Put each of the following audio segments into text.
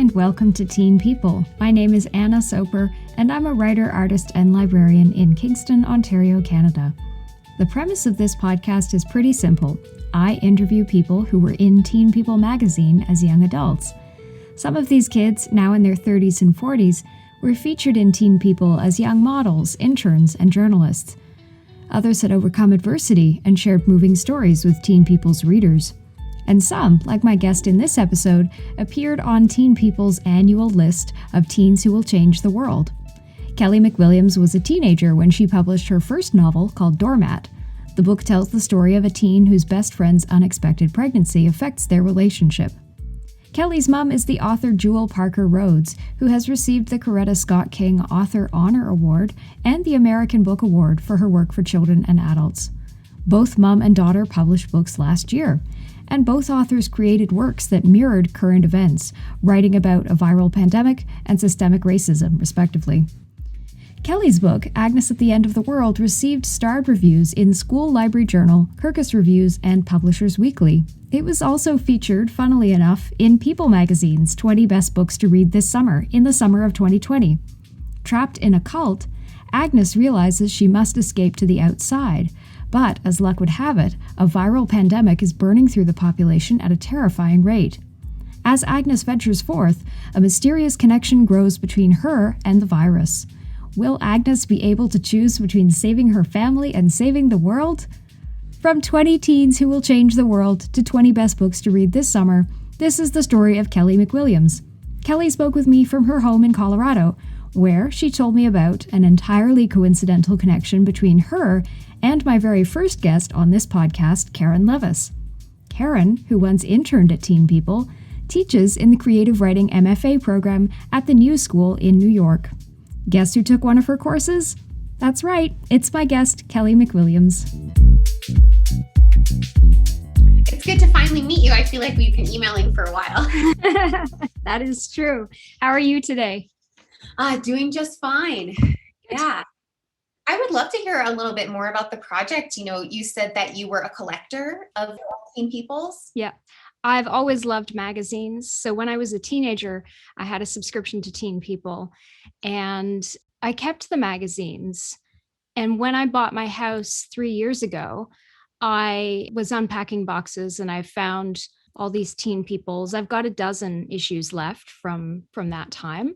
and welcome to Teen People. My name is Anna Soper, and I'm a writer, artist, and librarian in Kingston, Ontario, Canada. The premise of this podcast is pretty simple. I interview people who were in Teen People magazine as young adults. Some of these kids, now in their 30s and 40s, were featured in Teen People as young models, interns, and journalists. Others had overcome adversity and shared moving stories with Teen People's readers. And some, like my guest in this episode, appeared on Teen People's annual list of teens who will change the world. Kelly McWilliams was a teenager when she published her first novel called Doormat. The book tells the story of a teen whose best friend's unexpected pregnancy affects their relationship. Kelly's mom is the author Jewel Parker Rhodes, who has received the Coretta Scott King Author Honor Award and the American Book Award for her work for children and adults. Both mom and daughter published books last year, and both authors created works that mirrored current events, writing about a viral pandemic and systemic racism, respectively. Kelly's book, Agnes at the End of the World, received starred reviews in School Library Journal, Kirkus Reviews, and Publishers Weekly. It was also featured, funnily enough, in People magazine's 20 Best Books to Read This Summer, in the summer of 2020. Trapped in a cult, Agnes realizes she must escape to the outside. But, as luck would have it, a viral pandemic is burning through the population at a terrifying rate. As Agnes ventures forth, a mysterious connection grows between her and the virus. Will Agnes be able to choose between saving her family and saving the world? From 20 teens who will change the world to 20 best books to read this summer, this is the story of Kelly McWilliams. Kelly spoke with me from her home in Colorado, where she told me about an entirely coincidental connection between her and my very first guest on this podcast, Karen Levis. Karen, who once interned at Teen People, teaches in the Creative Writing MFA program at the New School in New York. Guess who took one of her courses? That's right, it's my guest, Kelly McWilliams. It's good to finally meet you. I feel like we've been emailing for a while. That is true. How are you today? Doing just fine. Yeah. I would love to hear a little bit more about the project. You know, you said that you were a collector of Teen People's. Yeah. I've always loved magazines. So when I was a teenager, I had a subscription to Teen People and I kept the magazines. And when I bought my house 3 years ago, I was unpacking boxes and I found all these Teen People's. I've got a dozen issues left from that time.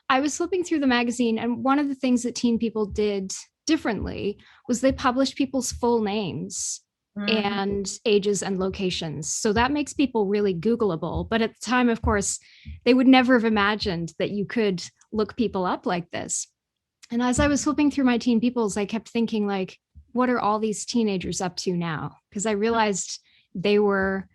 I was flipping through the magazine, and one of the things that Teen People did differently was they published people's full names and ages and locations. So that makes people really Googleable. But at the time, of course, they would never have imagined that you could look people up like this. And as I was flipping through my Teen People's, I kept thinking, like, what are all these teenagers up to now? Because I realized they were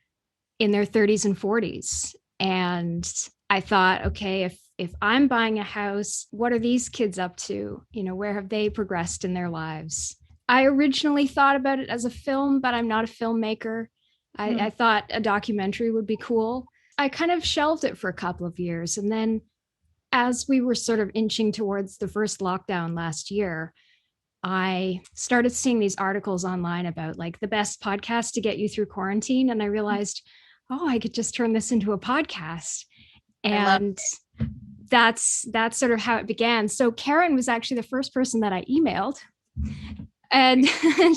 in their 30s and 40s. And I thought, okay, if I'm buying a house, what are these kids up to? You know, where have they progressed in their lives? I originally thought about it as a film, but I'm not a filmmaker. I thought a documentary would be cool. I kind of shelved it for a couple of years. And then as we were sort of inching towards the first lockdown last year, I started seeing these articles online about like the best podcast to get you through quarantine. And I realized, I could just turn this into a podcast. And that's sort of how it began. So Karen was actually the first person that I emailed, and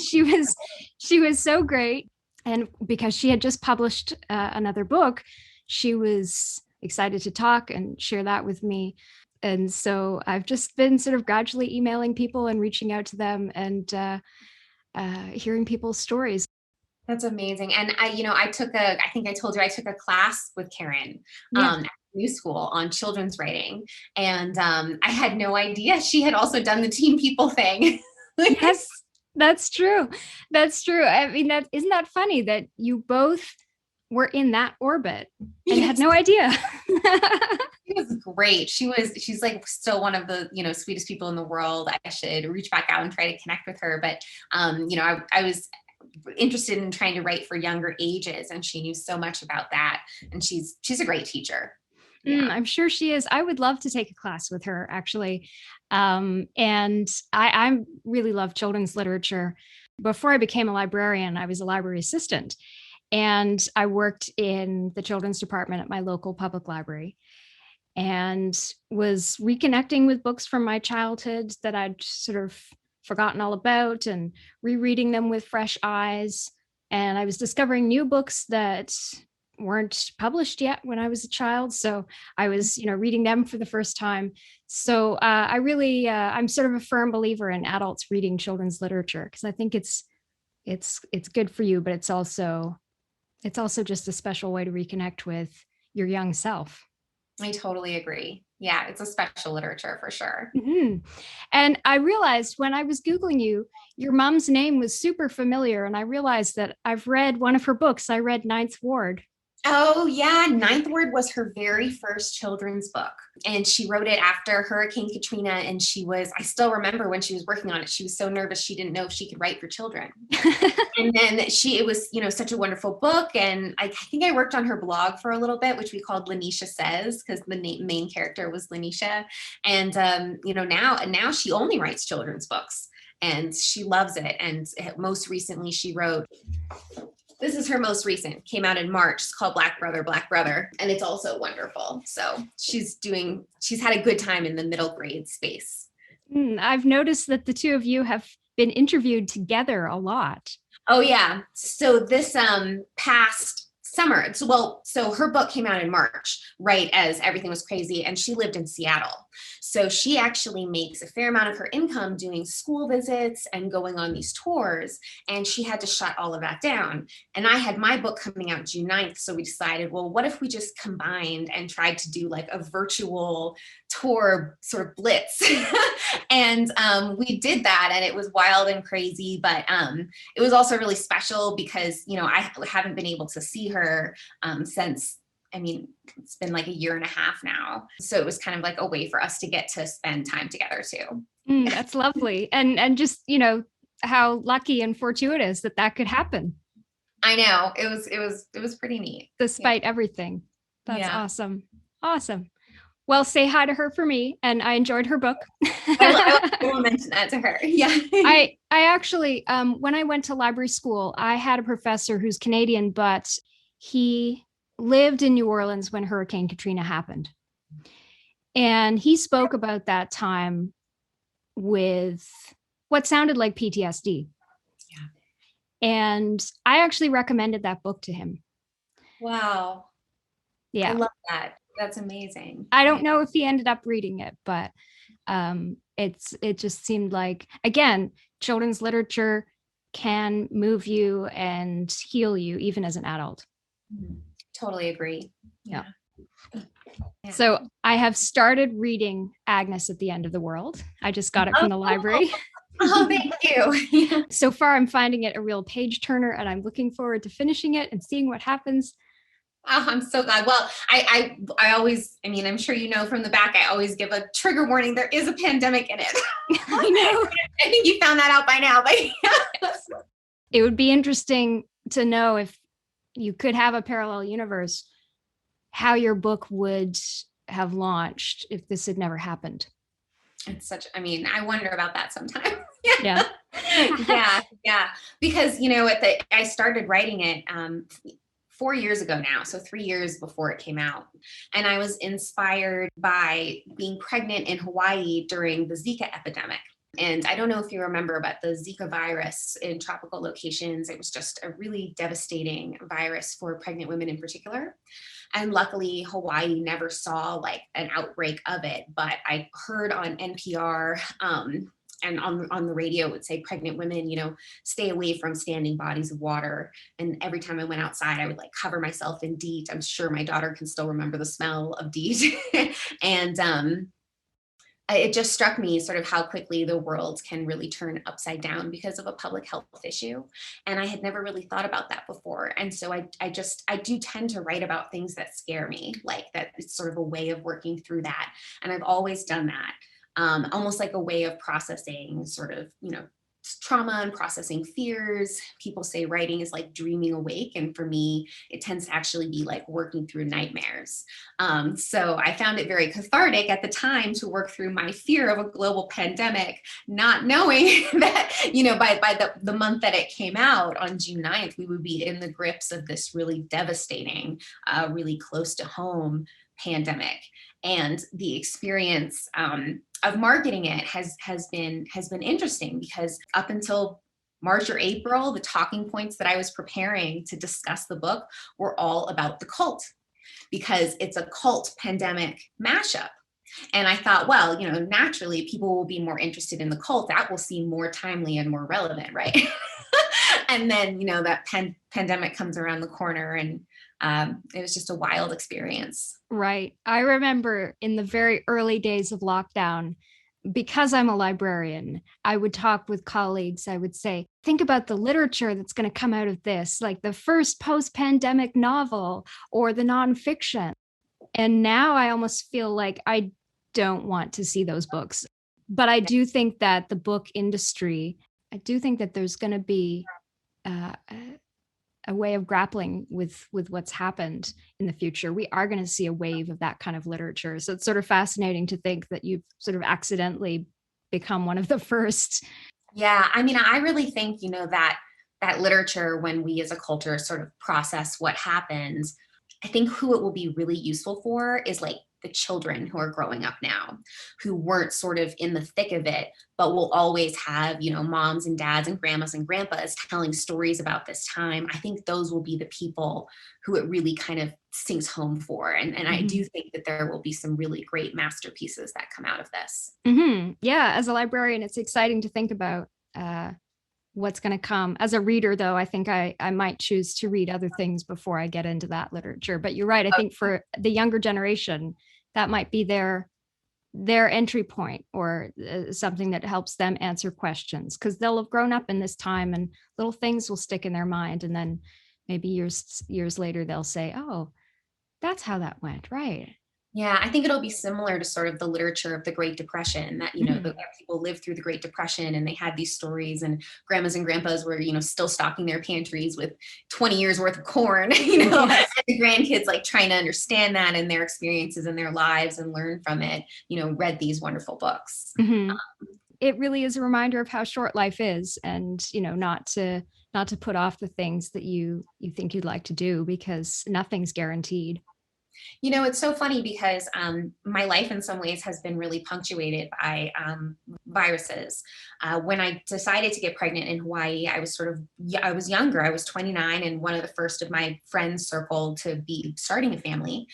she was so great. And because she had just published another book, she was excited to talk and share that with me. And so I've just been sort of gradually emailing people and reaching out to them and hearing people's stories. That's amazing. And I think I told you I took a class with Karen at New School on children's writing. And I had no idea she had also done the Teen People thing. Yes, that's true. That's true. I mean, isn't that funny that you both were in that orbit and had no idea? She was great. She's like still one of the, sweetest people in the world. I should reach back out and try to connect with her. But, I was interested in trying to write for younger ages, and she knew so much about that. And she's a great teacher. Yeah. I'm sure she is. I would love to take a class with her, actually. And I really love children's literature. Before I became a librarian, I was a library assistant, and I worked in the children's department at my local public library. and was reconnecting with books from my childhood that I'd sort of forgotten all about and rereading them with fresh eyes. And I was discovering new books that weren't published yet when I was a child. So I was, reading them for the first time. So I'm sort of a firm believer in adults reading children's literature, because I think it's good for you, but it's also just a special way to reconnect with your young self. I totally agree. Yeah, it's a special literature for sure. Mm-hmm. And I realized when I was Googling you, your mom's name was super familiar. And I realized that I've read one of her books. I read Ninth Ward. Oh yeah, Ninth Ward was her very first children's book. And she wrote it after Hurricane Katrina. And I still remember when she was working on it, she was so nervous she didn't know if she could write for children. And then it was, such a wonderful book. And I think I worked on her blog for a little bit, which we called Lanisha Says, because the main character was Lanisha. And, now she only writes children's books and she loves it. And most recently she wrote, this is her most recent, came out in March. It's called Black Brother, Black Brother. And it's also wonderful. So she's had a good time in the middle grade space. I've noticed that the two of you have been interviewed together a lot. Oh yeah. So this past summer, so her book came out in March, right as everything was crazy, and she lived in Seattle. So she actually makes a fair amount of her income doing school visits and going on these tours, and she had to shut all of that down. And I had my book coming out June 9th, so we decided, well, what if we just combined and tried to do like a virtual tour sort of blitz? And we did that, and it was wild and crazy, but it was also really special because, I haven't been able to see her since, it's been like a year and a half now. So it was kind of like a way for us to get to spend time together too. That's lovely. And just, how lucky and fortuitous that could happen. I know. It was pretty neat. Despite everything. That's awesome. Well, say hi to her for me. And I enjoyed her book. I will mention that to her. Yeah. I actually, when I went to library school, I had a professor who's Canadian, but he lived in New Orleans when Hurricane Katrina happened. And he spoke about that time with what sounded like PTSD. Yeah. And I actually recommended that book to him. Wow. Yeah. I love that. That's amazing. I don't know if he ended up reading it, but it just seemed like, again, children's literature can move you and heal you even as an adult. Totally agree. Yeah. So I have started reading Agnes at the End of the World. I just got it from the library. Oh, thank you. So far, I'm finding it a real page turner, and I'm looking forward to finishing it and seeing what happens. Oh, I'm so glad. Well, I always, I'm sure you know from the back, I always give a trigger warning. There is a pandemic in it. I know. I think you found that out by now, but yes. It would be interesting to know if you could have a parallel universe, how your book would have launched if this had never happened. It's I wonder about that sometimes. Yeah. Yeah. Because, I started writing it 4 years ago now, so 3 years before it came out. And I was inspired by being pregnant in Hawaii during the Zika epidemic. And I don't know if you remember about the Zika virus in tropical locations. It was just a really devastating virus for pregnant women in particular. And luckily, Hawaii never saw like an outbreak of it. But I heard on NPR and on the radio, it would say pregnant women, stay away from standing bodies of water. And every time I went outside, I would like cover myself in DEET. I'm sure my daughter can still remember the smell of DEET. And it just struck me sort of how quickly the world can really turn upside down because of a public health issue. And I had never really thought about that before. And so I do tend to write about things that scare me, like that it's sort of a way of working through that. And I've always done that, almost like a way of processing sort of, trauma and processing fears. People say writing is like dreaming awake. And for me, it tends to actually be like working through nightmares. So I found it very cathartic at the time to work through my fear of a global pandemic, not knowing that, by the month that it came out on June 9th, we would be in the grips of this really devastating, really close to home pandemic, and the experience of marketing it has been interesting, because up until March or April, the talking points that I was preparing to discuss the book were all about the cult, because it's a cult pandemic mashup. And I thought, well, naturally people will be more interested in the cult. That will seem more timely and more relevant, right? And then, that pandemic comes around the corner, and it was just a wild experience. Right. I remember in the very early days of lockdown, because I'm a librarian, I would talk with colleagues. I would say, think about the literature that's going to come out of this, like the first post-pandemic novel or the nonfiction. And now I almost feel like I don't want to see those books. But I do think that the book industry, I do think that there's going to be a way of grappling with what's happened in the future. We are going to see a wave of that kind of literature. So it's sort of fascinating to think that you've sort of accidentally become one of the first. Yeah, I mean, I really think, that literature, when we as a culture sort of process what happens, I think who it will be really useful for is like the children who are growing up now, who weren't sort of in the thick of it, but will always have, moms and dads and grandmas and grandpas telling stories about this time. I think those will be the people who it really kind of sings home for. And mm-hmm. I do think that there will be some really great masterpieces that come out of this. Mm-hmm. Yeah, as a librarian, it's exciting to think about what's going to come. As a reader, though, I think I might choose to read other things before I get into that literature. But you're right. I think for the younger generation, that might be their entry point, or something that helps them answer questions, because they'll have grown up in this time and little things will stick in their mind. And then maybe years later, they'll say, oh, that's how that went. Right. Yeah, I think it'll be similar to sort of the literature of the Great Depression, that, the people lived through the Great Depression and they had these stories, and grandmas and grandpas were, still stocking their pantries with 20 years worth of corn, yes. And the grandkids like trying to understand that and their experiences in their lives and learn from it, read these wonderful books. Mm-hmm. It really is a reminder of how short life is, and, not to put off the things that you think you'd like to do, because nothing's guaranteed. It's so funny because my life in some ways has been really punctuated by viruses. When I decided to get pregnant in Hawaii, I was younger. I was 29 and one of the first of my friends circle to be starting a family.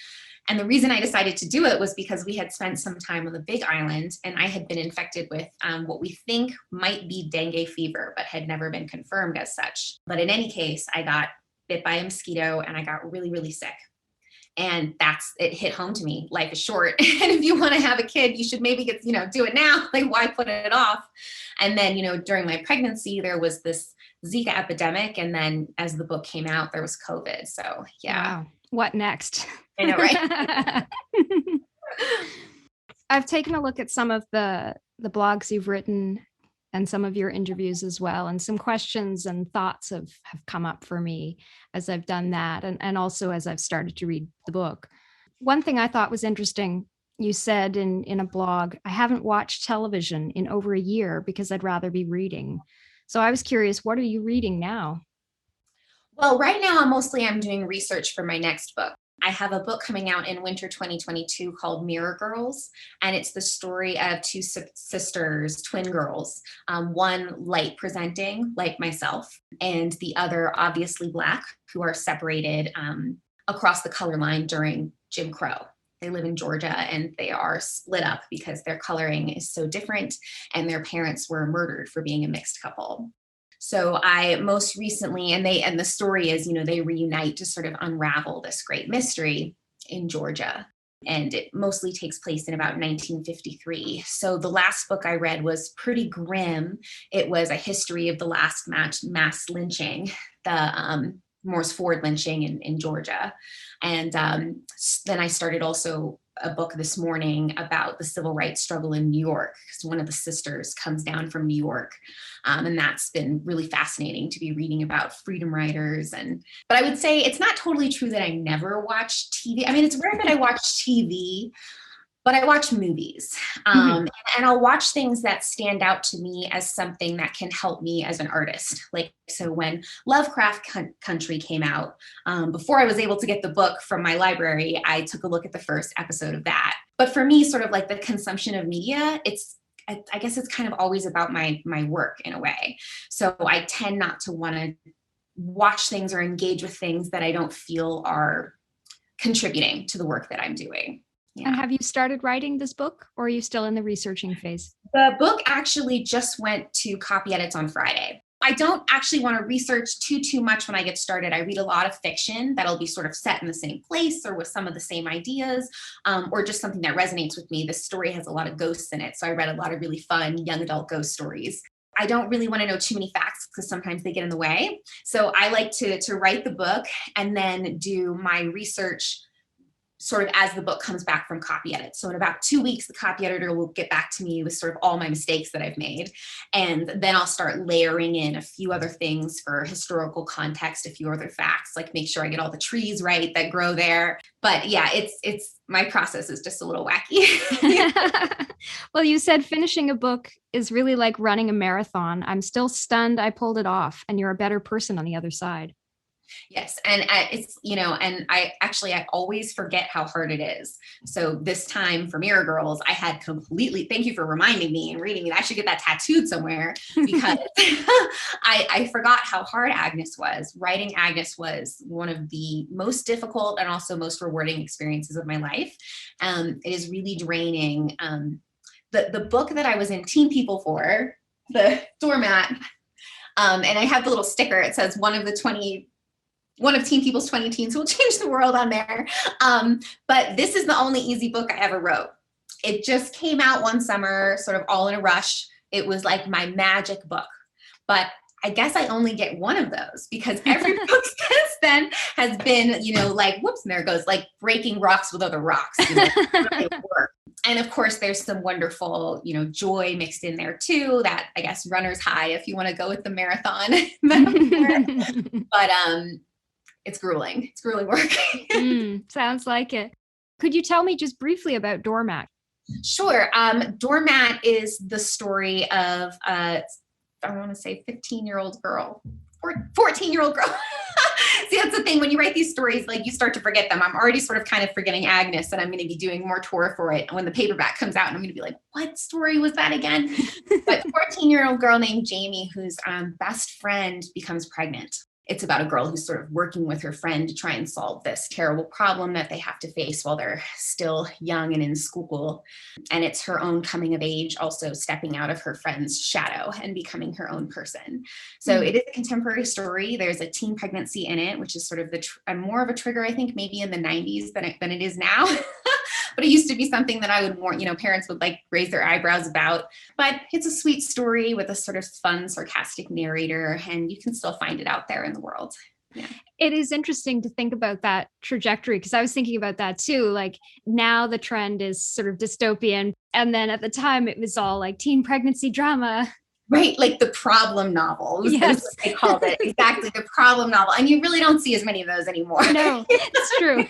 And the reason I decided to do it was because we had spent some time on the Big Island, and I had been infected with what we think might be dengue fever, but had never been confirmed as such. But in any case, I got bit by a mosquito and I got really, really sick. And it hit home to me. Life is short. And if you want to have a kid, you should maybe do it now. Like, why put it off? And then, during my pregnancy, there was this Zika epidemic. And then as the book came out, there was COVID. So yeah. Wow. What next? I know, right? I've taken a look at some of the blogs you've written and some of your interviews as well. And some questions and thoughts have come up for me as I've done that, and also as I've started to read the book. One thing I thought was interesting, you said in a blog, I haven't watched television in over a year because I'd rather be reading. So I was curious, what are you reading now? Well, right now, I'm doing research for my next book. I have a book coming out in winter 2022 called Mirror Girls, and it's the story of two sisters, twin girls, one light presenting like myself, and the other obviously Black, who are separated across the color line during Jim Crow. They live in Georgia and they are split up because their coloring is so different, and their parents were murdered for being a mixed couple. So I most recently, and the story is, they reunite to sort of unravel this great mystery in Georgia. And it mostly takes place in about 1953. So the last book I read was pretty grim. It was a history of the last mass lynching, the Morse Ford lynching in Georgia. And then I started also a book this morning about the civil rights struggle in New York, because one of the sisters comes down from New York. And that's been really fascinating to be reading about freedom riders. But I would say it's not totally true that I never watch TV. I mean, it's rare that I watch TV, but I watch movies. And I'll watch things that stand out to me as something that can help me as an artist. Like, so when Lovecraft Country came out, before I was able to get the book from my library, I took a look at the first episode of that. But for me, sort of like the consumption of media, I guess it's kind of always about my work in a way. So I tend not to want to watch things or engage with things that I don't feel are contributing to the work that I'm doing. Yeah. And have you started writing this book, or are you still in the researching phase? The book actually just went to copy edits on Friday. I don't actually want to research too much when I get started. I read a lot of fiction that'll be sort of set in the same place or with some of the same ideas, or just something that resonates with me. This story has a lot of ghosts in it, so I read a lot of really fun young adult ghost stories. I don't really want to know too many facts because sometimes they get in the way. So I like to write the book and then do my research sort of as the book comes back from copy edit. So in about 2 weeks, the copy editor will get back to me with sort of all my mistakes that I've made. And then I'll start layering in a few other things for historical context, a few other facts, like make sure I get all the trees right that grow there. But yeah, it's my process is just a little wacky. Well, you said finishing a book is really like running a marathon. I'm still stunned I pulled it off, and you're a better person on the other side. Yes. And it's, and I always forget how hard it is. So this time for Mirror Girls, I had thank you for reminding me and reading it. I should get that tattooed somewhere because I forgot how hard Agnes was. Writing Agnes was one of the most difficult and also most rewarding experiences of my life. It is really draining. The book that I was in Teen People for, the doormat, and I have the little sticker. It says one of Teen People's 20 teens who will change the world on there. But this is the only easy book I ever wrote. It just came out one summer, sort of all in a rush. It was like my magic book. But I guess I only get one of those because every book since then has been, like, whoops, and there it goes, like breaking rocks with other rocks. And of course, there's some wonderful, joy mixed in there too, that I guess runner's high, if you want to go with the marathon metaphor. But it's grueling. It's grueling work. Sounds like it. Could you tell me just briefly about Doormat? Sure. Doormat is the story of, I want to say 15-year-old girl, or 14-year-old girl. See, that's the thing. When you write these stories, like you start to forget them. I'm already sort of kind of forgetting Agnes, and I'm going to be doing more tour for it when the paperback comes out. And I'm going to be like, what story was that again? But 14-year-old girl named Jamie, whose best friend becomes pregnant. It's about a girl who's sort of working with her friend to try and solve this terrible problem that they have to face while they're still young and in school. And it's her own coming of age, also stepping out of her friend's shadow and becoming her own person. So it is a contemporary story. There's a teen pregnancy in it, which is sort of more of a trigger, I think, maybe in the 90s than it is now. But it used to be something that I would warn, parents would like raise their eyebrows about. But it's a sweet story with a sort of fun, sarcastic narrator, and you can still find it out there in the world. Yeah. It is interesting to think about that trajectory, because I was thinking about that too. Like now the trend is sort of dystopian. And then at the time it was all like teen pregnancy drama. Right, like the problem novel. Yes. What they called it. Exactly, the problem novel. And you really don't see as many of those anymore. No, it's true.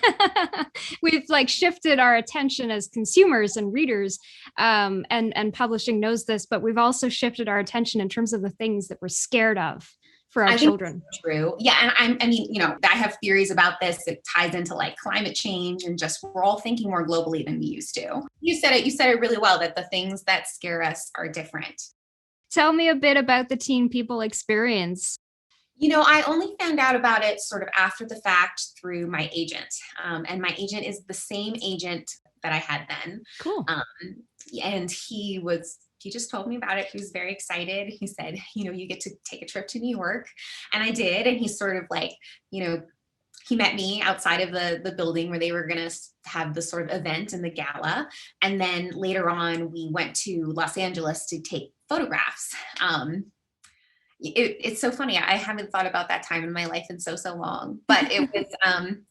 We've like shifted our attention as consumers and readers, and publishing knows this, but we've also shifted our attention in terms of the things that we're scared of for our children. True. Yeah. And I have theories about this. It ties into like climate change and just we're all thinking more globally than we used to. You said it really well, that the things that scare us are different. Tell me a bit about the Teen People experience. I only found out about it sort of after the fact through my agent. And my agent is the same agent that I had then. Cool. And he just told me about it. He was very excited. He said, you get to take a trip to New York. And I did. And he sort of like, he met me outside of the building where they were going to have the sort of event and the gala. And then later on, we went to Los Angeles to take photographs. It's so funny. I haven't thought about that time in my life in so long, but it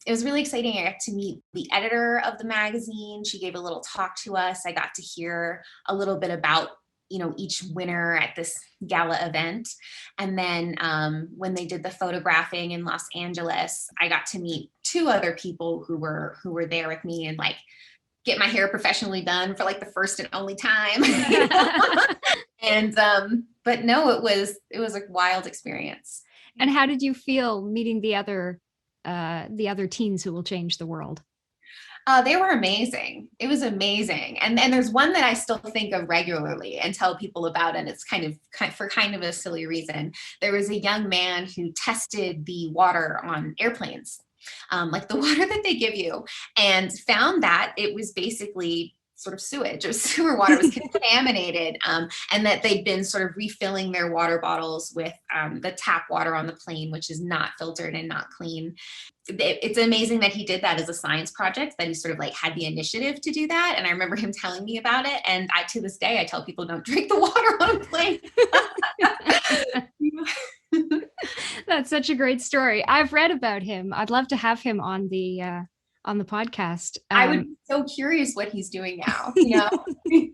was really exciting. I got to meet the editor of the magazine. She gave a little talk to us. I got to hear a little bit about, each winner at this gala event. And then when they did the photographing in Los Angeles, I got to meet two other people who were there with me and like get my hair professionally done for like the first and only time. And but no, it was a wild experience. And how did you feel meeting the other teens who will change the world? They were amazing. It was amazing. And there's one that I still think of regularly and tell people about, and it's kind of a silly reason. There was a young man who tested the water on airplanes, like the water that they give you, and found that it was basically sort of sewage or sewer water was contaminated, and that they'd been sort of refilling their water bottles with the tap water on the plane, which is not filtered and not clean. It's amazing that he did that as a science project, that he sort of like had the initiative to do that. And I remember him telling me about it. And to this day, I tell people, don't drink the water on a plane. That's such a great story. I've read about him. I'd love to have him on the podcast. I would be so curious what he's doing now.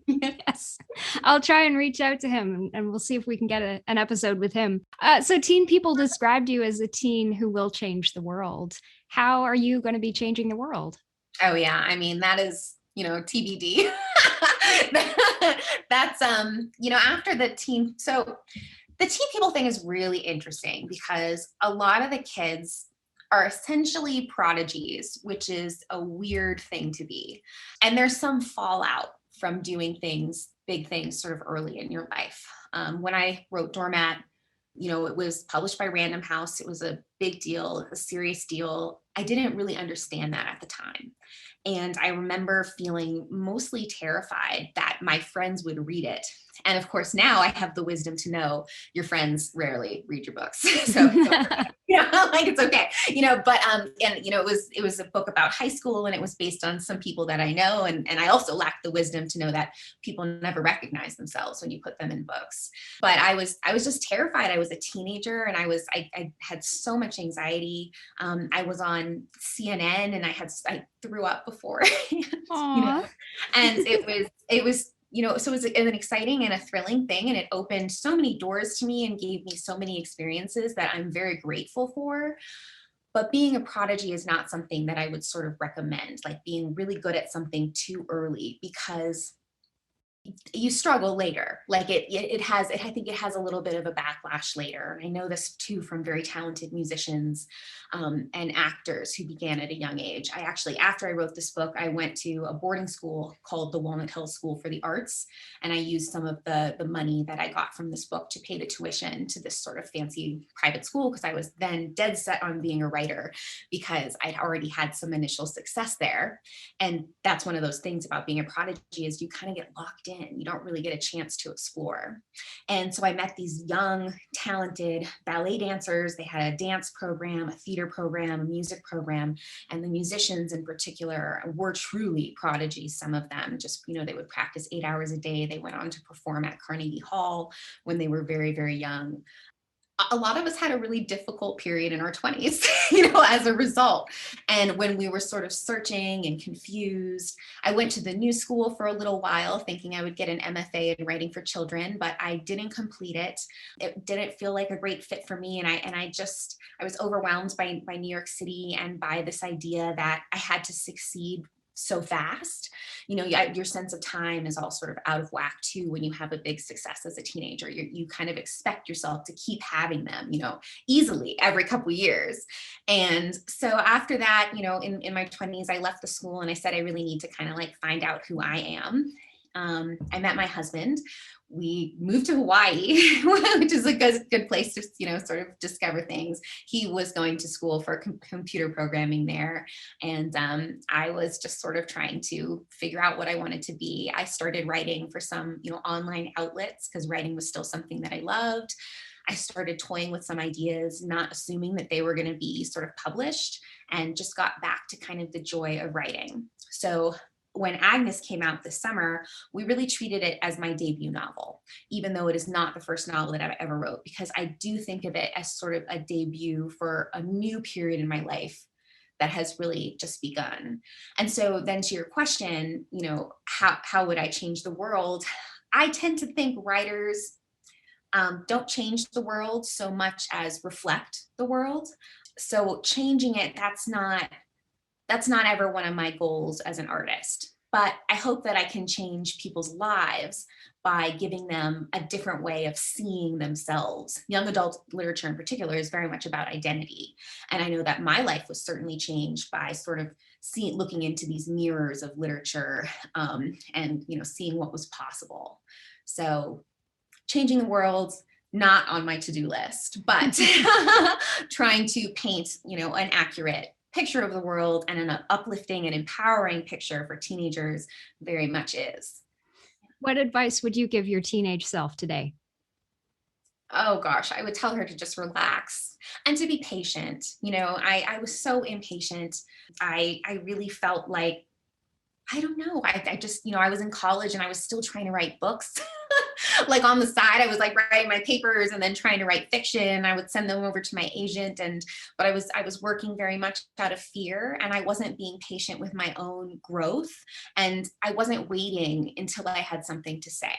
Yes, I'll try and reach out to him, and we'll see if we can get an episode with him. So Teen People described you as a teen who will change the world. How are you going to be changing the world? Oh yeah, I mean, that is, TBD. That's after the teen. So the Teen People thing is really interesting because a lot of the kids are essentially prodigies, which is a weird thing to be. And there's some fallout from doing big things sort of early in your life. When I wrote Doormat, it was published by Random House. It was a big deal, a serious deal. I didn't really understand that at the time. And I remember feeling mostly terrified that my friends would read it. And of course, now I have the wisdom to know your friends rarely read your books. So, like it's okay, but, it was a book about high school, and it was based on some people that I know. And I also lacked the wisdom to know that people never recognize themselves when you put them in books. But I was just terrified. I was a teenager, and I had so much anxiety. I was on CNN, and I threw up before, and it was so it was an exciting and a thrilling thing, and it opened so many doors to me and gave me so many experiences that I'm very grateful for. But being a prodigy is not something that I would sort of recommend, like being really good at something too early, because you struggle later. Like I think it has a little bit of a backlash later. I know this too from very talented musicians and actors who began at a young age. I actually, after I wrote this book, I went to a boarding school called the Walnut Hill School for the Arts. And I used some of the money that I got from this book to pay the tuition to this sort of fancy private school, because I was then dead set on being a writer, because I'd already had some initial success there. And that's one of those things about being a prodigy, is you kind of get locked in. You don't really get a chance to explore. And so I met these young, talented ballet dancers. They had a dance program, a theater program, a music program, and the musicians in particular were truly prodigies. Some of them just, they would practice 8 hours a day. They went on to perform at Carnegie Hall when they were very, very young. A lot of us had a really difficult period in our 20s, as a result. And when we were sort of searching and confused, I went to the new school for a little while thinking I would get an MFA in writing for children, but I didn't complete it. It didn't feel like a great fit for me. And I was overwhelmed by New York City and by this idea that I had to succeed so fast. Your sense of time is all sort of out of whack too when you have a big success as a teenager. You kind of expect yourself to keep having them, easily every couple of years. And so after that, in my 20s, I left the school and I said, I really need to kind of like find out who I am. I met my husband. We moved to Hawaii, which is a good place to, sort of discover things. He was going to school for computer programming there. And I was just sort of trying to figure out what I wanted to be. I started writing for some, online outlets, because writing was still something that I loved. I started toying with some ideas, not assuming that they were going to be sort of published, and just got back to kind of the joy of writing. So when Agnes came out this summer, we really treated it as my debut novel, even though it is not the first novel that I've ever wrote, because I do think of it as sort of a debut for a new period in my life that has really just begun. And so then to your question, how would I change the world? I tend to think writers don't change the world so much as reflect the world. So changing it, that's not ever one of my goals as an artist. but I hope that I can change people's lives by giving them a different way of seeing themselves. Young adult literature in particular is very much about identity. And I know that my life was certainly changed by sort of looking into these mirrors of literature, and seeing what was possible. So changing the world, not on my to-do list, but trying to paint, an accurate picture of the world, and an uplifting and empowering picture for teenagers very much is. What advice would you give your teenage self today? Oh gosh, I would tell her to just relax and to be patient. I was so impatient. I really felt like, I don't know. I just, I was in college and I was still trying to write books. Like on the side, I was like writing my papers and then trying to write fiction. I would send them over to my agent, but I was working very much out of fear, and I wasn't being patient with my own growth, and I wasn't waiting until I had something to say.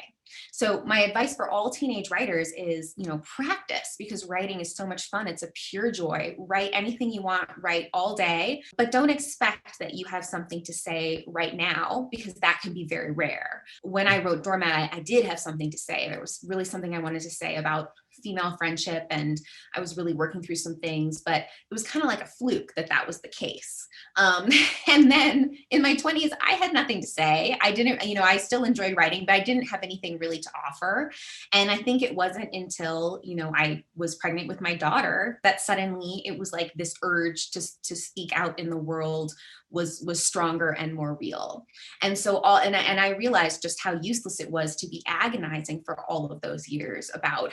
So my advice for all teenage writers is, practice, because writing is so much fun. It's a pure joy. Write anything you want, write all day, but don't expect that you have something to say right now, because that can be very rare. When I wrote Doormat, I did have something to say. There was really something I wanted to say about female friendship, and I was really working through some things, but it was kind of like a fluke that was the case. And then in my 20s, I had nothing to say. I didn't, I still enjoyed writing, but I didn't have anything really to offer. And I think it wasn't until, I was pregnant with my daughter that suddenly it was like this urge to speak out in the world was stronger and more real. And so I realized just how useless it was to be agonizing for all of those years about,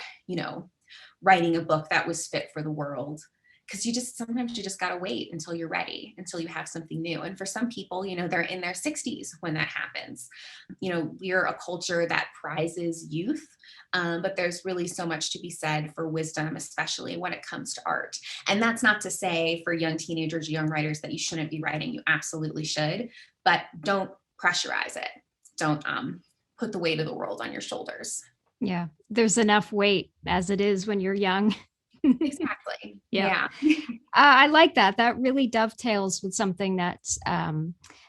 writing a book that was fit for the world. Because sometimes you just got to wait until you're ready, until you have something new. And for some people, they're in their 60s when that happens. We're a culture that prizes youth, but there's really so much to be said for wisdom, especially when it comes to art. And that's not to say for young teenagers, young writers, that you shouldn't be writing. You absolutely should, but don't pressurize it. Don't put the weight of the world on your shoulders. Yeah, there's enough weight as it is when you're young. Exactly. Yeah. I like that. That really dovetails with something that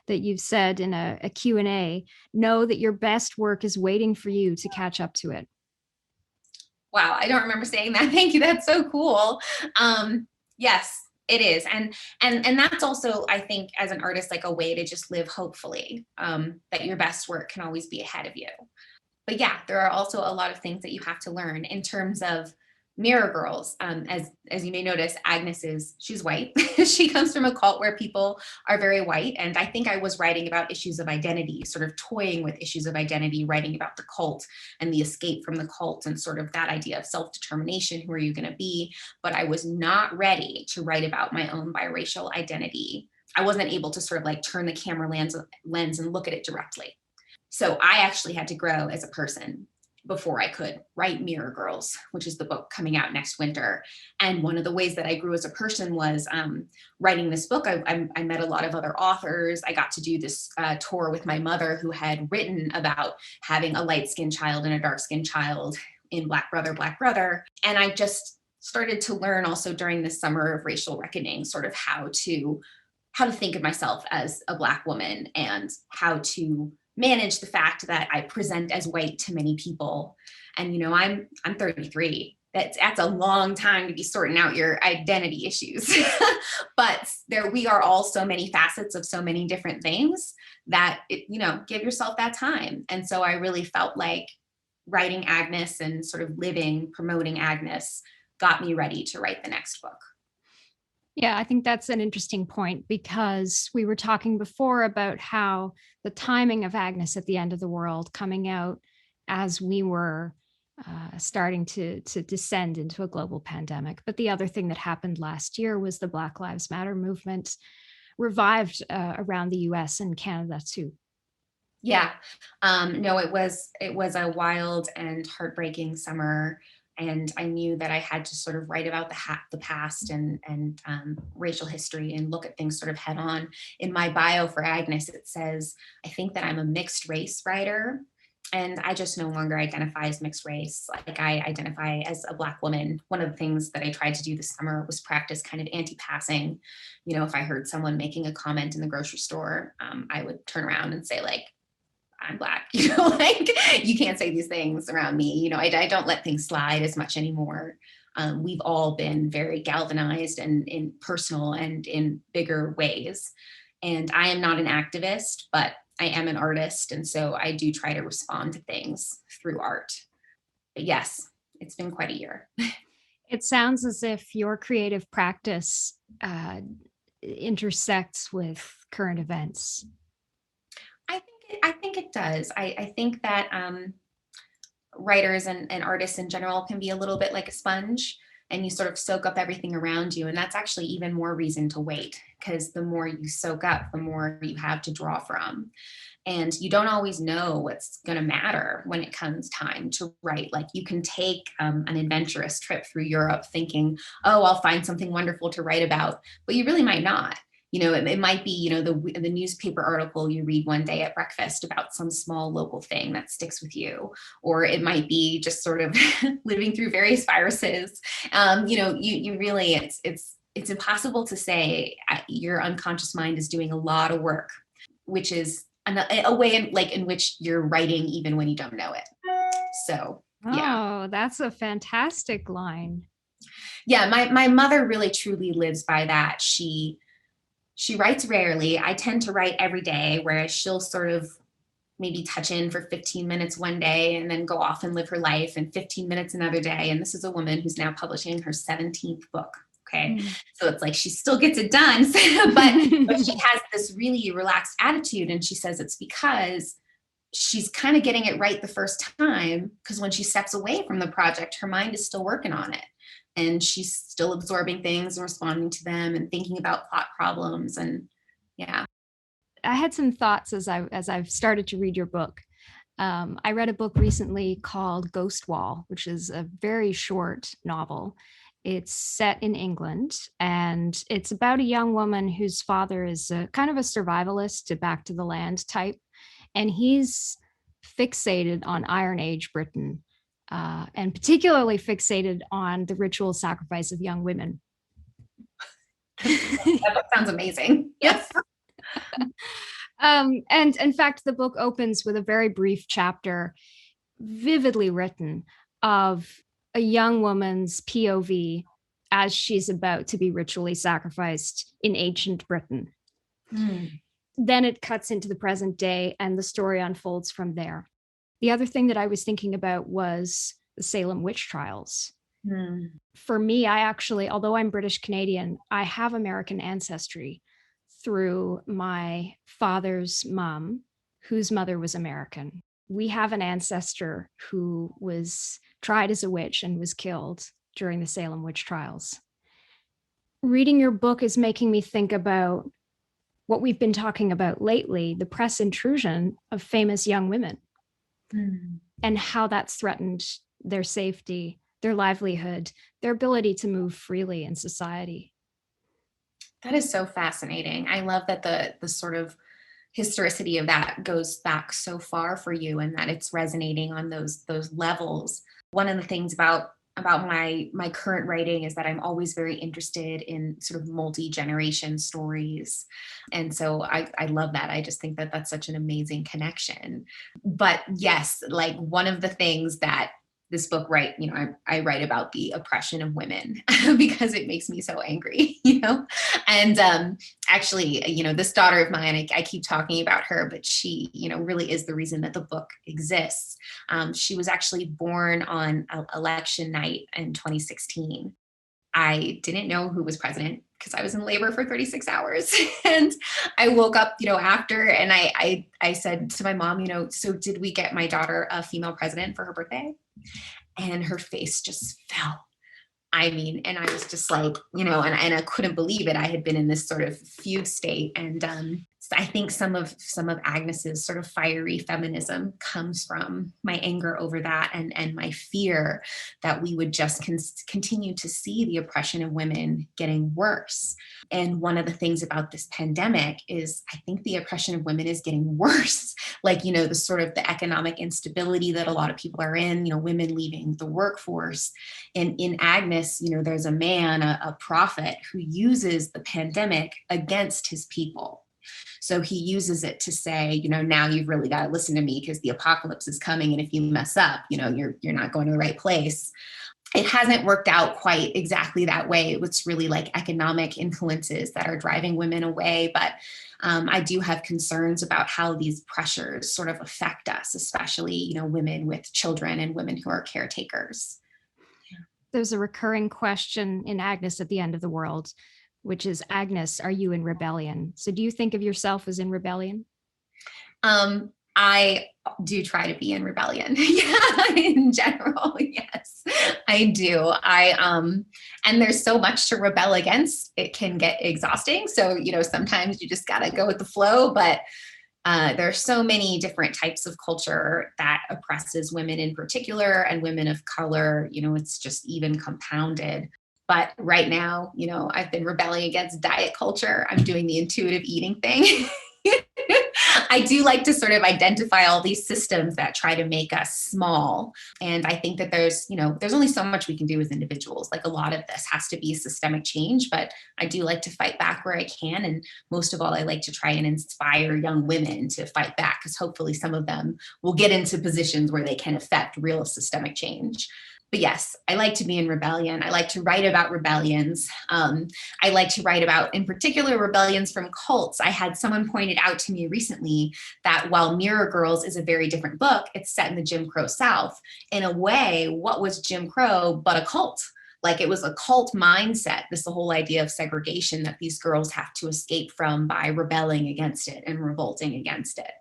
you've said in a Q&A. Know that your best work is waiting for you to catch up to it. Wow, I don't remember saying that. Thank you. That's so cool. Yes, it is. And that's also, I think, as an artist, like a way to just live hopefully, that your best work can always be ahead of you. But yeah, there are also a lot of things that you have to learn in terms of Mirror Girls. As you may notice, Agnes she's white. She comes from a cult where people are very white. And I think I was writing about issues of identity, sort of toying with issues of identity, writing about the cult and the escape from the cult and sort of that idea of self-determination. Who are you going to be? But I was not ready to write about my own biracial identity. I wasn't able to sort of like turn the camera lens and look at it directly. So I actually had to grow as a person before I could write Mirror Girls, which is the book coming out next winter. And one of the ways that I grew as a person was writing this book. I met a lot of other authors. I got to do this tour with my mother, who had written about having a light-skinned child and a dark-skinned child in Black Brother. And I just started to learn also during this summer of racial reckoning, sort of how to think of myself as a Black woman and how to manage the fact that I present as white to many people. And, I'm 33. That's a long time to be sorting out your identity issues. But we are all so many facets of so many different things that, give yourself that time. And so I really felt like writing Agnes and sort of promoting Agnes got me ready to write the next book. Yeah, I think that's an interesting point, because we were talking before about how the timing of Agnes at the End of the World coming out as we were starting to descend into a global pandemic. But the other thing that happened last year was the Black Lives Matter movement revived around the US and Canada too. Yeah, no, it was a wild and heartbreaking summer. And I knew that I had to sort of write about the past and racial history and look at things sort of head on. In my bio for Agnes, it says, I think that I'm a mixed race writer. And I just no longer identify as mixed race. Like, I identify as a Black woman. One of the things that I tried to do this summer was practice kind of anti-passing. You know, if I heard someone making a comment in the grocery store, I would turn around and say, like, I'm Black, you know, like, you can't say these things around me. You know, I don't let things slide as much anymore. We've all been very galvanized and in personal and in bigger ways. And I am not an activist, but I am an artist. And so I do try to respond to things through art. But yes, it's been quite a year. It sounds as if your creative practice intersects with current events. I think it does. I think that writers and artists in general can be a little bit like a sponge, and you sort of soak up everything around you. And that's actually even more reason to wait, because the more you soak up, the more you have to draw from. And you don't always know what's going to matter when it comes time to write. Like, you can take an adventurous trip through Europe thinking, oh, I'll find something wonderful to write about, but you really might not. You know, it might be, you know, the newspaper article you read one day at breakfast about some small local thing that sticks with you, or it might be just sort of living through various viruses. You know, you really, it's impossible to say. Your unconscious mind is doing a lot of work, which is a way in which you're writing even when you don't know it. So, yeah. Oh, that's a fantastic line. Yeah, my mother really truly lives by that. She writes rarely. I tend to write every day, whereas she'll sort of maybe touch in for 15 minutes one day and then go off and live her life, and 15 minutes another day. And this is a woman who's now publishing her 17th book. Okay. So it's like she still gets it done, but she has this really relaxed attitude. And she says it's because she's kind of getting it right the first time, because when she steps away from the project, her mind is still working on it. And she's still absorbing things and responding to them and thinking about plot problems. And yeah. I had some thoughts as I've started to read your book. I read a book recently called Ghost Wall, which is a very short novel. It's set in England, and it's about a young woman whose father is kind of a survivalist to back to the land type. And he's fixated on Iron Age Britain. And particularly fixated on the ritual sacrifice of young women. That sounds amazing. Yes. And in fact, the book opens with a very brief chapter, vividly written, of a young woman's POV as she's about to be ritually sacrificed in ancient Britain. Then it cuts into the present day, and the story unfolds from there. The other thing that I was thinking about was the Salem witch trials. For me, I actually, although I'm British Canadian, I have American ancestry through my father's mom, whose mother was American. We have an ancestor who was tried as a witch and was killed during the Salem witch trials. Reading your book is making me think about what we've been talking about lately, the press intrusion of famous young women. And how that's threatened their safety, their livelihood, their ability to move freely in society. That is so fascinating. I love that the sort of historicity of that goes back so far for you, and that it's resonating on those levels. One of the things about my current writing is that I'm always very interested in sort of multi-generation stories. And so I love that. I just think that that's such an amazing connection. But yes, like, one of the things that this book, right, you know, I write about the oppression of women because it makes me so angry, you know. And actually, you know, this daughter of mine, I keep talking about her, but she, you know, really is the reason that the book exists. She was actually born on election night in 2016. I didn't know who was president because I was in labor for 36 hours. And I woke up, you know, after, and I said to my mom, you know, so did we get my daughter a female president for her birthday? And her face just fell. I mean, and I was just like, you know, and I couldn't believe it. I had been in this sort of fugue state, and I think some of Agnes's sort of fiery feminism comes from my anger over that, and my fear that we would just continue to see the oppression of women getting worse. And one of the things about this pandemic is I think the oppression of women is getting worse. Like, the sort of the economic instability that a lot of people are in, women leaving the workforce. And in Agnes, there's a man, a prophet, who uses the pandemic against his people. So he uses it to say, now you've really got to listen to me because the apocalypse is coming. And if you mess up, you're not going to the right place. It hasn't worked out quite exactly that way. It's really like economic influences that are driving women away. But I do have concerns about how these pressures sort of affect us, especially, women with children and women who are caretakers. There's a recurring question in Agnes at the end of the world, which is, Agnes, are you in rebellion? So do you think of yourself as in rebellion? I do try to be in rebellion. Yeah, in general, yes, I do. And there's so much to rebel against. It can get exhausting. So, sometimes you just got to go with the flow, but there's so many different types of culture that oppresses women in particular and women of color. It's just even compounded. But right now, I've been rebelling against diet culture. I'm doing the intuitive eating thing. I do like to sort of identify all these systems that try to make us small. And I think that there's only so much we can do as individuals. Like, a lot of this has to be systemic change, but I do like to fight back where I can. And most of all, I like to try and inspire young women to fight back, because hopefully some of them will get into positions where they can affect real systemic change. But yes, I like to be in rebellion. I like to write about rebellions. I like to write about, in particular, rebellions from cults. I had someone pointed out to me recently that while Mirror Girls is a very different book, it's set in the Jim Crow South. In a way, what was Jim Crow but a cult? Like, it was a cult mindset, the whole idea of segregation that these girls have to escape from by rebelling against it and revolting against it.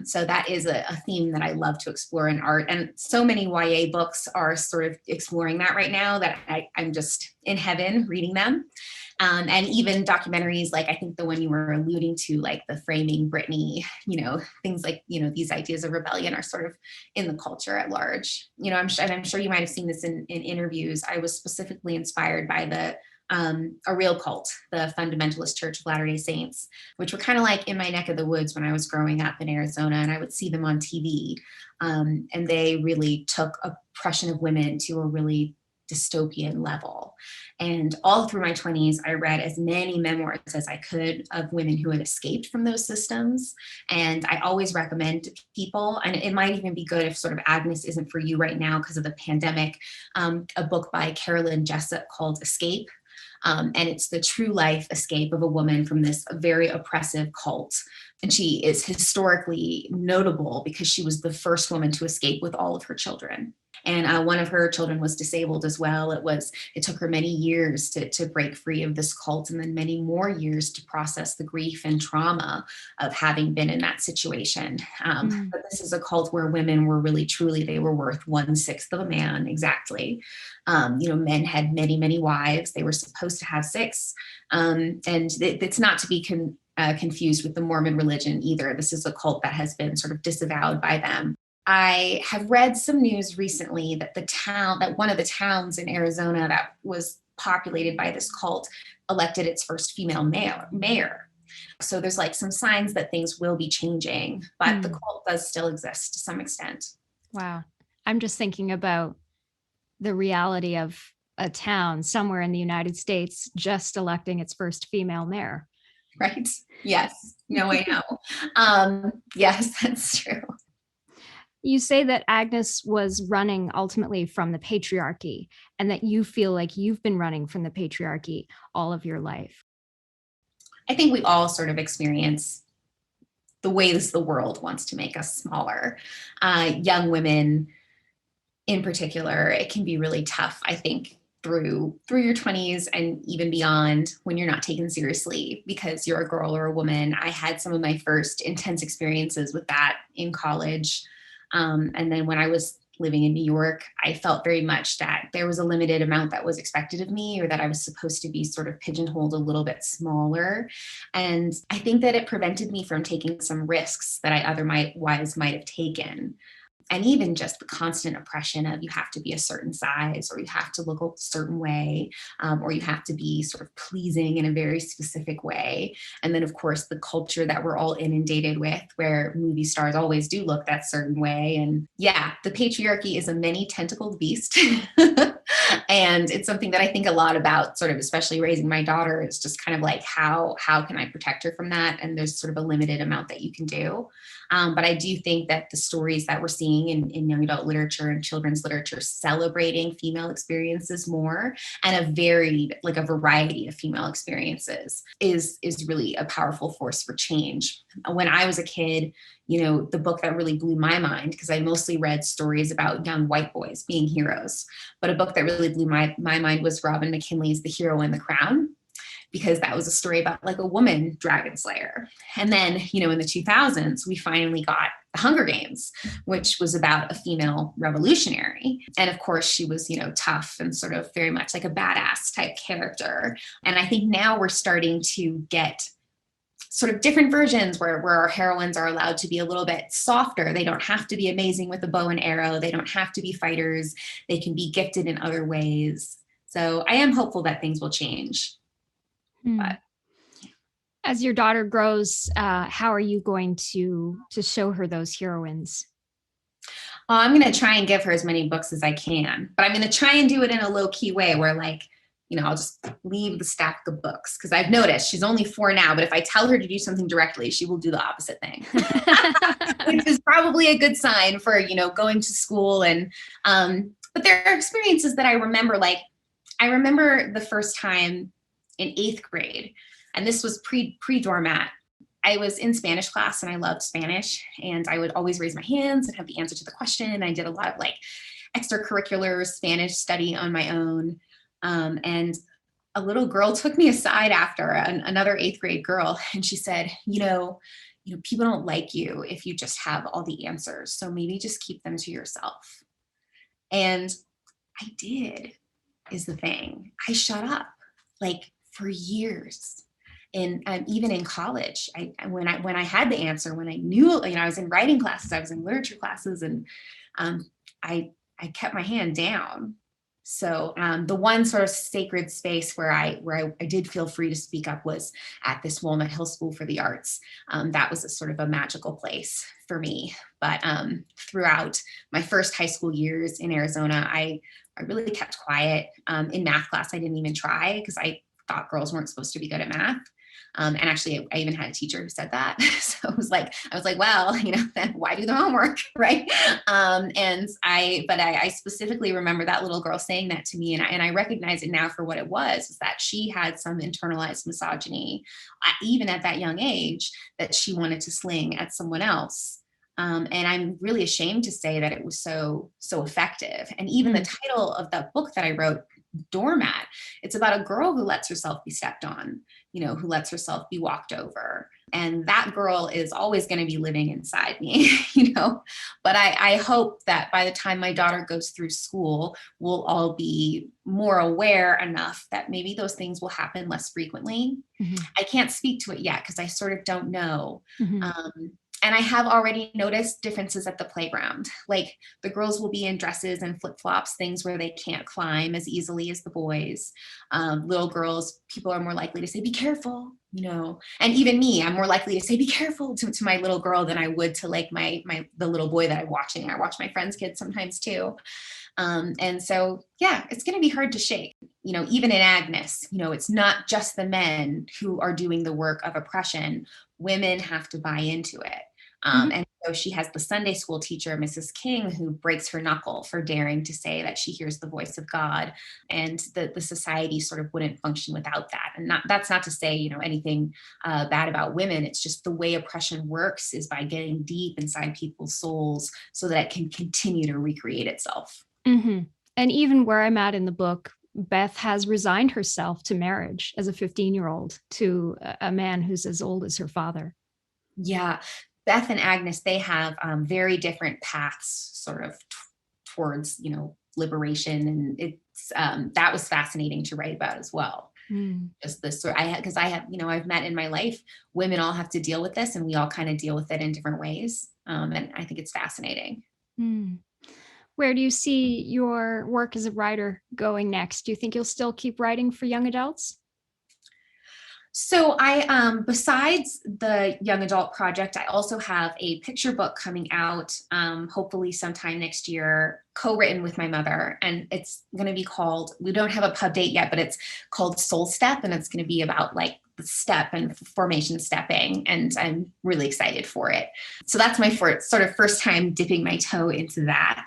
So that is a theme that I love to explore in art. And so many YA books are sort of exploring that right now that I'm just in heaven reading them. And even documentaries, like I think the one you were alluding to, like the Framing Britney, things like, these ideas of rebellion are sort of in the culture at large. I'm sure you might have seen this in interviews. I was specifically inspired by a real cult, the Fundamentalist Church of Latter-day Saints, which were kind of like in my neck of the woods when I was growing up in Arizona, and I would see them on TV. And they really took oppression of women to a really dystopian level. And all through my 20s, I read as many memoirs as I could of women who had escaped from those systems. And I always recommend to people, and it might even be good if sort of Agnes isn't for you right now because of the pandemic, a book by Carolyn Jessup called Escape. And it's the true life escape of a woman from this very oppressive cult. And she is historically notable because she was the first woman to escape with all of her children. And one of her children was disabled as well. It took her many years to break free of this cult, and then many more years to process the grief and trauma of having been in that situation. But this is a cult where women were really, truly, they were worth 1/6 of a man, exactly. Men had many, many wives. They were supposed to have 6. And it's not to be confused with the Mormon religion either. This is a cult that has been sort of disavowed by them. I have read some news recently that one of the towns in Arizona that was populated by this cult elected its first female mayor. So there's like some signs that things will be changing, but the cult does still exist to some extent. Wow. I'm just thinking about the reality of a town somewhere in the United States just electing its first female mayor. Right. Yes. No, I know. Yes, that's true. You say that Agnes was running ultimately from the patriarchy, and that you feel like you've been running from the patriarchy all of your life. I think we all sort of experience the ways the world wants to make us smaller. Young women in particular, it can be really tough, I think, through your 20s and even beyond, when you're not taken seriously because you're a girl or a woman. I had some of my first intense experiences with that in college. And then when I was living in New York, I felt very much that there was a limited amount that was expected of me, or that I was supposed to be sort of pigeonholed a little bit smaller. And I think that it prevented me from taking some risks that I otherwise might have taken. And even just the constant oppression of you have to be a certain size, or you have to look a certain way, or you have to be sort of pleasing in a very specific way. And then, of course, the culture that we're all inundated with, where movie stars always do look that certain way. And yeah, the patriarchy is a many tentacled beast. And it's something that I think a lot about, sort of, especially raising my daughter. It's just kind of like, how can I protect her from that? And there's sort of a limited amount that you can do. But I do think that the stories that we're seeing in young adult literature and children's literature celebrating female experiences more, and a variety of female experiences is really a powerful force for change. When I was a kid, the book that really blew my mind, because I mostly read stories about young white boys being heroes, but a book that really blew my mind was Robin McKinley's The Hero and the Crown, because that was a story about like a woman dragon slayer. And then, in the 2000s, we finally got The Hunger Games, which was about a female revolutionary. And of course, she was, tough and sort of very much like a badass type character. And I think now we're starting to get sort of different versions where our heroines are allowed to be a little bit softer. They don't have to be amazing with a bow and arrow. They don't have to be fighters. They can be gifted in other ways. So I am hopeful that things will change. But as your daughter grows, how are you going to show her those heroines? I'm going to try and give her as many books as I can, but I'm going to try and do it in a low key way where, like, I'll just leave the stack of books, because I've noticed she's only 4 now, but if I tell her to do something directly, she will do the opposite thing, which is probably a good sign for, going to school. And, but there are experiences that I remember, like I remember the first time in 8th grade, and this was pre-doormat. I was in Spanish class and I loved Spanish, and I would always raise my hands and have the answer to the question. I did a lot of like extracurricular Spanish study on my own. And a little girl took me aside after, another 8th grade girl, and she said, people don't like you if you just have all the answers. So maybe just keep them to yourself. And I did, is the thing. I shut up, like, for years. And even in college, when I had the answer, when I knew, I was in writing classes, I was in literature classes, and I kept my hand down. So the one sort of sacred space where I did feel free to speak up was at this Walnut Hill School for the Arts. That was a sort of a magical place for me. But throughout my first high school years in Arizona, I really kept quiet. In math class, I didn't even try, because I thought girls weren't supposed to be good at math. And actually, I even had a teacher who said that. So I was like, well, then why do the homework, right? But I specifically remember that little girl saying that to me, and I recognize it now for what it was that she had some internalized misogyny, even at that young age, that she wanted to sling at someone else. And I'm really ashamed to say that it was so effective. And even the title of that book that I wrote, Doormat, it's about a girl who lets herself be stepped on, who lets herself be walked over. And that girl is always going to be living inside me, but I hope that by the time my daughter goes through school, we'll all be more aware enough that maybe those things will happen less frequently. Mm-hmm. I can't speak to it yet, because I sort of don't know. Mm-hmm. And I have already noticed differences at the playground. Like, the girls will be in dresses and flip-flops, things where they can't climb as easily as the boys. Little girls, people are more likely to say, be careful, And even me, I'm more likely to say, be careful to my little girl than I would to like the little boy that I'm watching. I watch my friends' kids sometimes too. And so, yeah, it's going to be hard to shake. Even in Agnes, it's not just the men who are doing the work of oppression. Women have to buy into it. And so she has the Sunday school teacher, Mrs. King, who breaks her knuckle for daring to say that she hears the voice of God, and the society sort of wouldn't function without that. And that's not to say, anything bad about women. It's just the way oppression works is by getting deep inside people's souls so that it can continue to recreate itself. Mm-hmm. And even where I'm at in the book, Beth has resigned herself to marriage as a 15-year-old to a man who's as old as her father. Yeah. Beth and Agnes, they have very different paths sort of towards, liberation. And it's, that was fascinating to write about as well. Just this sort, because I have, I've met in my life, women all have to deal with this, and we all kind of deal with it in different ways. And I think it's fascinating. Where do you see your work as a writer going next? Do you think you'll still keep writing for young adults? So I, besides the young adult project, I also have a picture book coming out, hopefully sometime next year, co-written with my mother. And it's going to be called, we don't have a pub date yet, but it's called Soul Step. And it's going to be about like the step and formation stepping. And I'm really excited for it. So that's my sort of first time dipping my toe into that.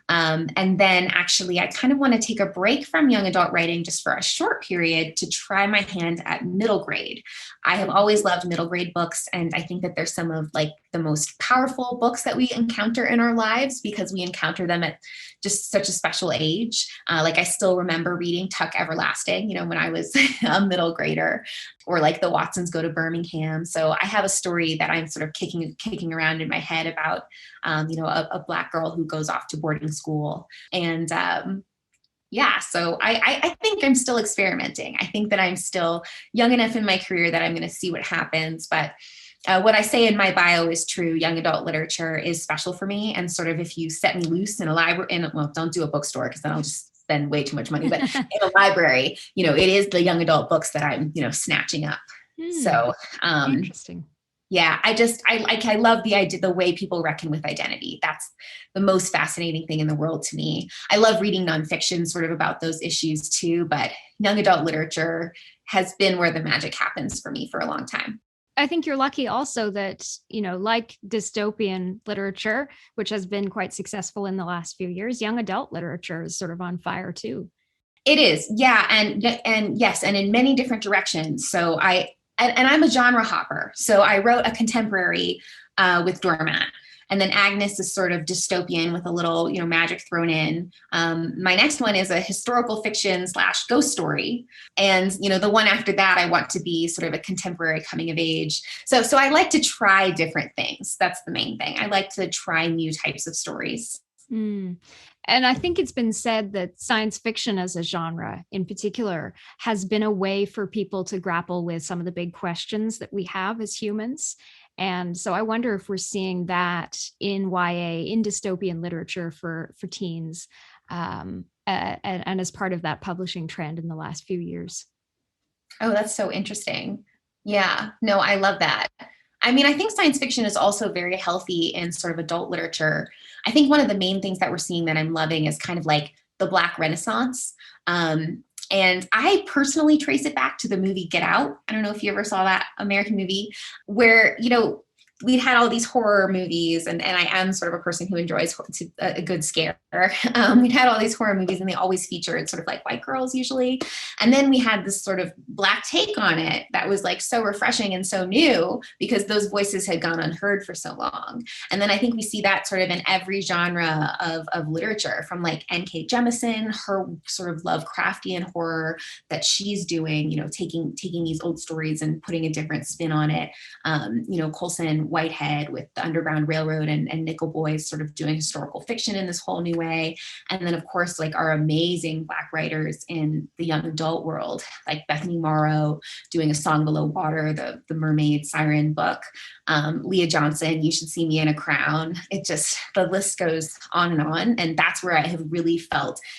And then actually, I kind of want to take a break from young adult writing just for a short period to try my hand at middle grade. I have always loved middle grade books, and I think that they're some of like the most powerful books that we encounter in our lives because we encounter them at just such a special age. Like I still remember reading Tuck Everlasting, when I was a middle grader, or like The Watsons Go to Birmingham. So I have a story that I'm sort of kicking around in my head about, a Black girl who goes off to boarding school. And so I think I'm still experimenting. I think that I'm still young enough in my career that I'm going to see what happens. But what I say in my bio is true. Young adult literature is special for me. And sort of if you set me loose in a library, don't do a bookstore because then I'll just spend way too much money, but in a library, it is the young adult books that I'm, snatching up. So, interesting. Yeah, I love the idea, the way people reckon with identity. That's the most fascinating thing in the world to me. I love reading nonfiction sort of about those issues too, but young adult literature has been where the magic happens for me for a long time. I think you're lucky also that, like dystopian literature, which has been quite successful in the last few years, young adult literature is sort of on fire too. It is. Yeah. And yes, and in many different directions. So I'm a genre hopper. So I wrote a contemporary with Doormat. And then Agnes is sort of dystopian with a little, magic thrown in. My next one is a historical fiction / ghost story. And, the one after that, I want to be sort of a contemporary coming of age. So I like to try different things. That's the main thing. I like to try new types of stories. And I think it's been said that science fiction as a genre in particular has been a way for people to grapple with some of the big questions that we have as humans. And so I wonder if we're seeing that in YA, in dystopian literature for teens, and as part of that publishing trend in the last few years. Oh, that's so interesting. Yeah, no, I love that. I mean, I think science fiction is also very healthy in sort of adult literature. I think one of the main things that we're seeing that I'm loving is kind of like the Black Renaissance. And I personally trace it back to the movie Get Out. I don't know if you ever saw that American movie where, we'd had all these horror movies, and I am sort of a person who enjoys a good scare. We'd had all these horror movies, and they always featured sort of like white girls usually. And then we had this sort of Black take on it that was like so refreshing and so new because those voices had gone unheard for so long. And then I think we see that sort of in every genre of literature, from like N.K. Jemisin, her sort of Lovecraftian horror that she's doing, taking these old stories and putting a different spin on it. Colson Whitehead with the Underground Railroad and Nickel Boys sort of doing historical fiction in this whole new way. And then, of course, like our amazing Black writers in the young adult world, like Bethany Morrow doing A Song Below Water, the Mermaid Siren book, Leah Johnson, You Should See Me in a Crown. It just, the list goes on and on. And that's where I have really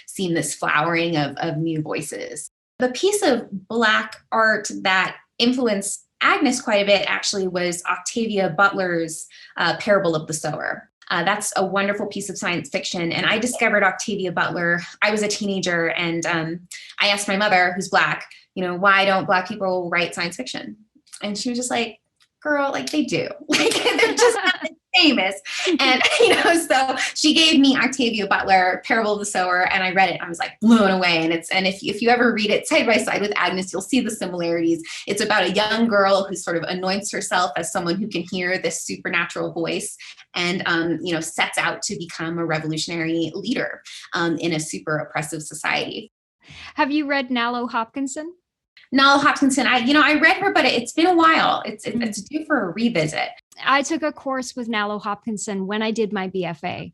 seen this flowering of new voices. The piece of Black art that influenced Agnes quite a bit actually was Octavia Butler's Parable of the Sower. That's a wonderful piece of science fiction. And I discovered Octavia Butler. I was a teenager, and I asked my mother, who's Black, why don't Black people write science fiction? And she was just like, girl, like they do. Like they're just not famous. And, so she gave me Octavia Butler, Parable of the Sower, and I read it. And I was like blown away. And if you ever read it side by side with Agnes, you'll see the similarities. It's about a young girl who sort of anoints herself as someone who can hear this supernatural voice and, sets out to become a revolutionary leader in a super oppressive society. Have you read Nalo Hopkinson? Nalo Hopkinson, I read her, but it's been a while. It's due for a revisit. I took a course with Nalo Hopkinson when I did my BFA.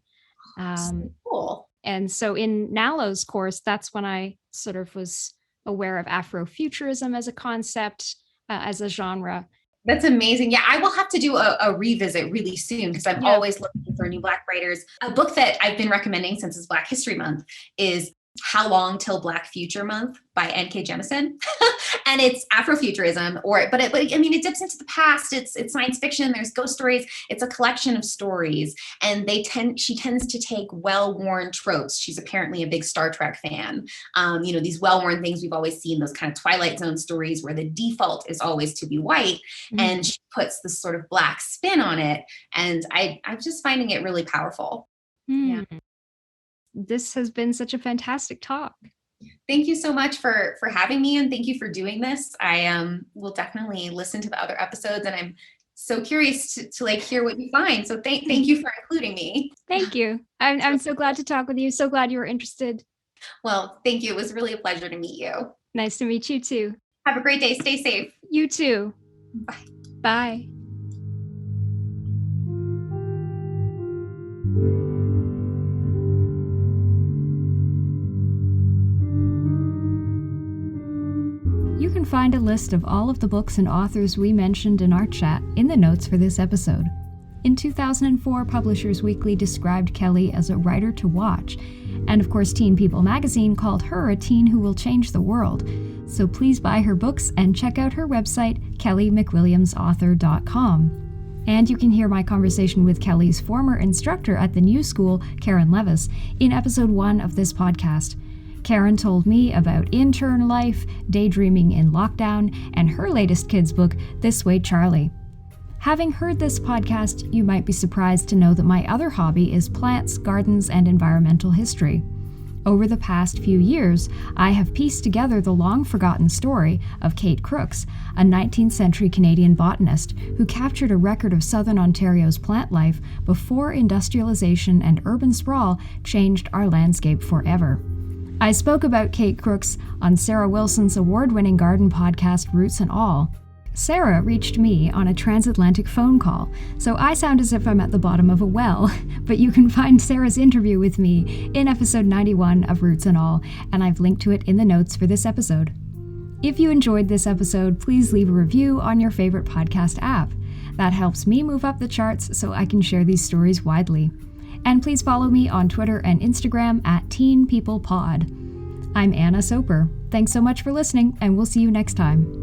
So cool. And so in Nalo's course, that's when I sort of was aware of Afrofuturism as a concept, as a genre. That's amazing. Yeah, I will have to do a revisit really soon because I'm always looking for new Black writers. A book that I've been recommending since it's Black History Month is How Long Till Black Future Month by N.K. Jemisin. And it's Afrofuturism, but it dips into the past. It's science fiction. There's ghost stories. It's a collection of stories. And she tends to take well-worn tropes. She's apparently a big Star Trek fan. These well-worn things we've always seen, those kind of Twilight Zone stories where the default is always to be white. Mm-hmm. And she puts this sort of Black spin on it. And I'm just finding it really powerful. Mm. Yeah. This has been such a fantastic talk. Thank you so much for having me, and thank you for doing this. I will definitely listen to the other episodes, and I'm so curious to hear what you find. So thank you for including me. Thank you. I'm so glad to talk with you. So glad you were interested. Well, thank you. It was really a pleasure to meet you. Nice to meet you too. Have a great day. Stay safe. You too. Bye. Bye. You can find a list of all of the books and authors we mentioned in our chat in the notes for this episode. In 2004, Publishers Weekly described Kelly as a writer to watch, and of course Teen People magazine called her a teen who will change the world. So please buy her books and check out her website, kellymcwilliamsauthor.com. And you can hear my conversation with Kelly's former instructor at the New School, Karen Levis, in episode 1 of this podcast. Karen told me about intern life, daydreaming in lockdown, and her latest kids' book, This Way, Charlie. Having heard this podcast, you might be surprised to know that my other hobby is plants, gardens, and environmental history. Over the past few years, I have pieced together the long-forgotten story of Kate Crooks, a 19th century Canadian botanist who captured a record of southern Ontario's plant life before industrialization and urban sprawl changed our landscape forever. I spoke about Kate Crooks on Sarah Wilson's award-winning garden podcast, Roots and All. Sarah reached me on a transatlantic phone call, so I sound as if I'm at the bottom of a well, but you can find Sarah's interview with me in episode 91 of Roots and All, and I've linked to it in the notes for this episode. If you enjoyed this episode, please leave a review on your favorite podcast app. That helps me move up the charts so I can share these stories widely. And please follow me on Twitter and Instagram at TeenPeoplePod. I'm Anna Soper. Thanks so much for listening, and we'll see you next time.